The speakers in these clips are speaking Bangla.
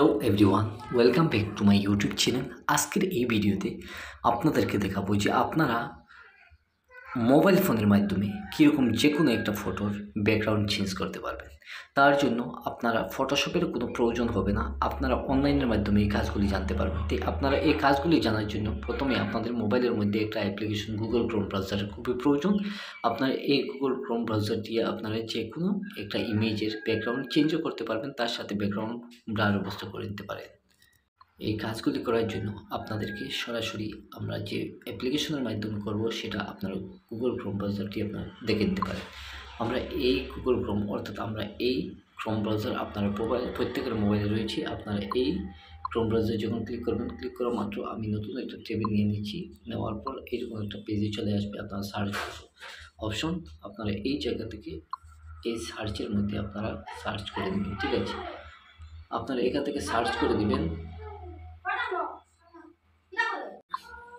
Hello everyone, welcome back to my YouTube channel. আজকের এই ভিডিওতে আপনাদেরকে দেখাবো যে আপনারা মোবাইল ফোনের মাধ্যমে কীরকম যে কোনো একটা ফটোর ব্যাকগ্রাউন্ড চেঞ্জ করতে পারবেন। তার জন্য আপনারা ফটোশপের কোনো প্রয়োজন হবে না, আপনারা অনলাইনের মাধ্যমে এই কাজগুলি জানতে পারবেন। তাই আপনারা এই কাজগুলি জানার জন্য প্রথমে আপনাদের মোবাইলের মধ্যে একটা অ্যাপ্লিকেশন গুগল ক্রোম ব্রাউজারের খুবই প্রয়োজন। আপনারা এই গুগল ক্রোম ব্রাউজার দিয়ে আপনারা যে কোনো একটা ইমেজের ব্যাকগ্রাউন্ড চেঞ্জও করতে পারবেন, তার সাথে ব্যাকগ্রাউন্ড ব্লার অবস্থা করে নিতে পারেন। এই কাজগুলি করার জন্য আপনাদেরকে সরাসরি আমরা যে অ্যাপ্লিকেশনের মাধ্যমে করব সেটা আপনারা গুগল ক্রোম ব্রাউজারটি আপনারা দেখে নিতে পারেন। আমরা এই গুগল ক্রোম অর্থাৎ আমরা এই ক্রোম ব্রাউজার আপনারা প্রত্যেকের মোবাইলে রয়েছে। আপনারা এই ক্রোম ব্রাউজার যখন ক্লিক করবেন, ক্লিক করা মাত্র আমি নতুন একটা টেবিল নিয়ে নিচ্ছি। নেওয়ার পর এইরকম একটা পেজে চলে আসবে আপনারা সার্চ অপশন। আপনারা এই জায়গা থেকে এই সার্চের মধ্যে আপনারা সার্চ করে দেবেন, ঠিক আছে? আপনারা এখান থেকে সার্চ করে দেবেন।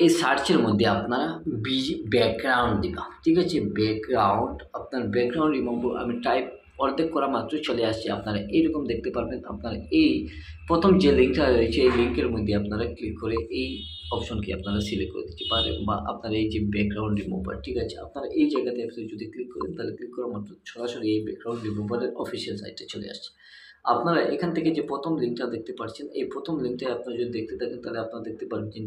এই সার্চের মধ্যে আপনারা ব্যাকগ্রাউন্ড দিবা, ঠিক আছে? ব্যাকগ্রাউন্ড, আপনার ব্যাকগ্রাউন্ড রিমুভ আমি টাইপ অর্ধেক করা মাত্র চলে আসছে। আপনারা এইরকম দেখতে পারবেন। আপনারা এই প্রথম যে লিঙ্কটা রয়েছে এই লিঙ্কের মধ্যে আপনারা ক্লিক করে এই অপশনকে আপনারা সিলেক্ট করে দিতে পারেন, বা আপনার এই যে ব্যাকগ্রাউন্ড রিমুভার, ঠিক আছে? আপনারা এই জায়গাতে যদি ক্লিক করেন তাহলে ক্লিক করা মাত্র সরাসরি এই ব্যাকগ্রাউন্ড রিমুভারের অফিসিয়াল সাইটে চলে আসছে। আপনারা এখান থেকে যে প্রথম লিঙ্কটা দেখতে পাচ্ছেন, এই প্রথম লিঙ্কটায় আপনারা যদি দেখতে থাকেন তাহলে আপনারা দেখতে পারবেন যে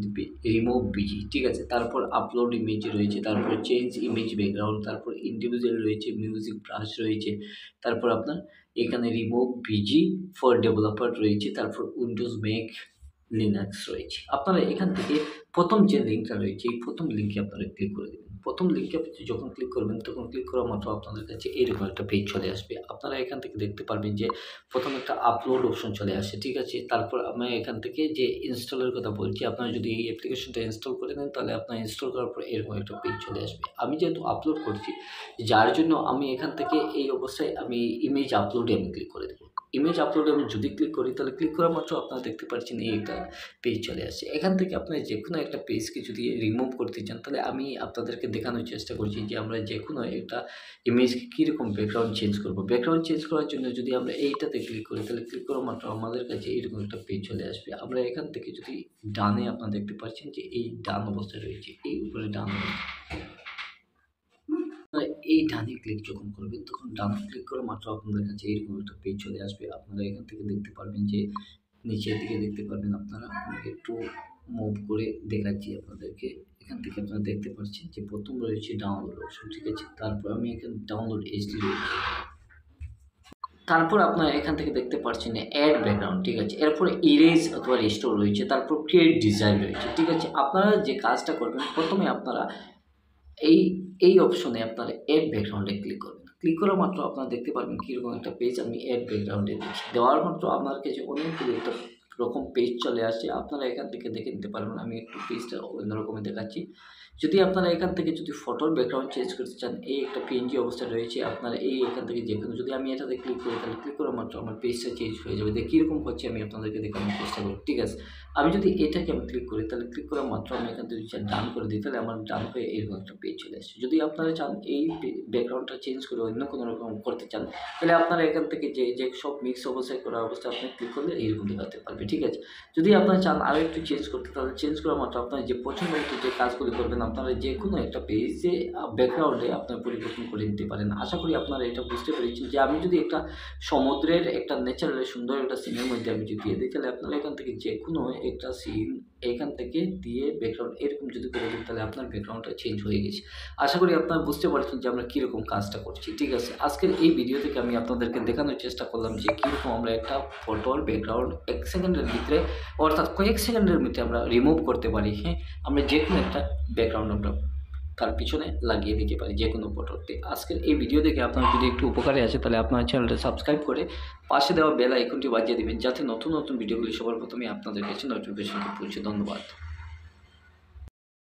রিমুভ বিজি, ঠিক আছে? তারপর আপলোড ইমেজ রয়েছে, তারপর চেঞ্জ ইমেজ ব্যাকগ্রাউন্ড, তারপর ইন্ডিভিজুয়াল রয়েছে, মিউজিক ব্রাশ রয়েছে, তারপর আপনার এখানে রিমুভ বিজি ফর ডেভেলপার রয়েছে, তারপর উইন্ডোজ মেক লিনাক্স রয়েছে। আপনারা এখান থেকে প্রথম যে লিঙ্কটা রয়েছে এই প্রথম লিঙ্কে আপনারা ক্লিক করে দেবেন। প্রথম লিঙ্কে আপনি যখন ক্লিক করবেন তখন ক্লিক করা মাত্র আপনাদের কাছে এইরকম একটা পেজ চলে আসবে। আপনারা এখান থেকে দেখতে পারবেন যে প্রথম একটা আপলোড অপশন চলে আসে, ঠিক আছে? তারপর আমি এখান থেকে যে ইনস্টলের কথা বলছি, আপনারা যদি এই অ্যাপ্লিকেশনটা ইনস্টল করে নেন তাহলে আপনার ইনস্টল করার পর এরকম একটা পেজ চলে আসবে। আমি যেহেতু আপলোড করছি, যার জন্য আমি এখান থেকে এই অবস্থায় আমি ইমেজ আপলোডে আমি ক্লিক করে দেবো। ইমেজ আপলোডে আমি যদি ক্লিক করি তাহলে ক্লিক করা মাত্র আপনারা দেখতে পাচ্ছেন এই একটা পেজ চলে আসছে। এখান থেকে আপনারা যে কোনো একটা পেজকে যদি রিমুভ করতে চান তাহলে আমি আপনাদেরকে দেখানোর চেষ্টা করছি যে আমরা যে কোনো একটা ইমেজকে কীরকম ব্যাকগ্রাউন্ড চেঞ্জ করব। ব্যাকগ্রাউন্ড চেঞ্জ করার জন্য যদি আমরা এইটাতে ক্লিক করি তাহলে ক্লিক করা মাত্র আমাদের কাছে এইরকম একটা পেজ চলে আসবে। আমরা এখান থেকে যদি ডানে আপনারা দেখতে পাচ্ছেন যে এই ডান অবস্থায় রয়েছে, এই উপরে ডান এই ডানে ক্লিক যখন করবেন তখন ডান ক্লিক করে মাত্র আপনাদের কাছে এইরকম একটা পেজ চলে আসবে। আপনারা এখান থেকে দেখতে পারবেন যে নিচের দিকে দেখতে পারবেন। আপনারা একটু মুভ করে দেখাচ্ছি আপনাদেরকে। এখান থেকে আপনারা দেখতে পাচ্ছেন যে প্রথম রয়েছে ডাউনলোড অপশন, ঠিক আছে? তারপর আমি এখানে ডাউনলোড এইচডি রয়েছে। তারপর আপনারা এখান থেকে দেখতে পাচ্ছেন অ্যাড ব্যাকগ্রাউন্ড, ঠিক আছে? এরপরে ইরেজ অথবা রিস্টোর রয়েছে, তারপর ক্রিয়েট ডিজাইন রয়েছে, ঠিক আছে? আপনারা যে কাজটা করবেন প্রথমে আপনারা এই অপশনে আপনারা অ্যাড ব্যাকগ্রাউন্ডে ক্লিক করবেন। ক্লিক করা মাত্র আপনারা দেখতে পারবেন কীরকম একটা পেজ আমি অ্যাড ব্যাকগ্রাউন্ডে দিচ্ছি। দেওয়ার মাত্র আপনার কাছে অনেকগুলো একটা রকম পেজ চলে আসছে। আপনারা এখান থেকে দেখে নিতে পারবেন। আমি একটু পেজটা অন্যরকমের দেখাচ্ছি। যদি আপনারা এখান থেকে যদি ফটোর ব্যাকগ্রাউন্ড চেঞ্জ করতে চান, এই একটা পিএনজি অবস্থা রয়েছে। আপনারা এখান থেকে যে কোনো, যদি আমি এটাতে ক্লিক করি তাহলে ক্লিক করা মাত্র আমার পেজটা চেঞ্জ হয়ে যাবে। দেখি কীরকম হচ্ছে আমি আপনাদেরকে দেখানোর চেষ্টা করি, ঠিক আছে? আমি যদি এটাকে আমি ক্লিক করি তাহলে ক্লিক করা মাত্র আমি এখান থেকে ডান করে দিই তাহলে আমার ডান হয়ে এরকম একটা পেজ চলে আসছে। যদি আপনারা চান এই ব্যাকগ্রাউন্ডটা চেঞ্জ করে অন্য কোনো রকম করতে চান তাহলে আপনারা এখান থেকে যে সব মিক্স অবস্থায় করা অবস্থা আপনি ক্লিক করলে এইরকম দেখাতে পারবে, ঠিক আছে? যদি আপনারা চান আরও একটু চেঞ্জ করতে তাহলে চেঞ্জ করা মাত্র আপনারা যে পছন্দ মতো যে কাজগুলি করবেন আপনারা যে কোনো একটা পেজে ব্যাকগ্রাউন্ডে আপনার পরিবর্তন করে নিতে পারেন। আশা করি আপনারা এটা বুঝতে পেরেছেন যে আমি যদি একটা সমুদ্রের একটা ন্যাচারালি সুন্দর একটা সিনের মধ্যে আমি যদি দিয়ে দিই তাহলে আপনারা এখান থেকে যে কোনো একটা সিন এখান থেকে দিয়ে ব্যাকগ্রাউন্ড এরকম যদি করে দিন তাহলে আপনার ব্যাকগ্রাউন্ডটা চেঞ্জ হয়ে গেছে। আশা করি আপনারা বুঝতে পারছেন যে আমরা কীরকম কাজটা করছি, ঠিক আছে? আজকের এই ভিডিও থেকে আমি আপনাদেরকে দেখানোর চেষ্টা করলাম যে কীরকম আমরা একটা ফটোর ব্যাকগ্রাউন্ড 1 সেকেন্ডের ভিতরে অর্থাৎ কয়েক সেকেন্ডের ভিতরে আমরা রিমুভ করতে পারি। হ্যাঁ, আমরা যে কোনো একটা ব্যাকগ্রাউন্ড আমরা তার পিছনে লাগিয়ে দিতে পারি যে কোনো ফটোতে। আজকের এই ভিডিও দেখে আপনার যদি একটু উপকারে আসে তাহলে আপনার চ্যানেলটা সাবস্ক্রাইব করে পাশে দেওয়া বেল আইকনটি বাজিয়ে দেবেন যাতে নতুন নতুন ভিডিওগুলি সবার প্রথমে আপনাদের কাছে নোটিফিকেশনটি পৌঁছে। ধন্যবাদ।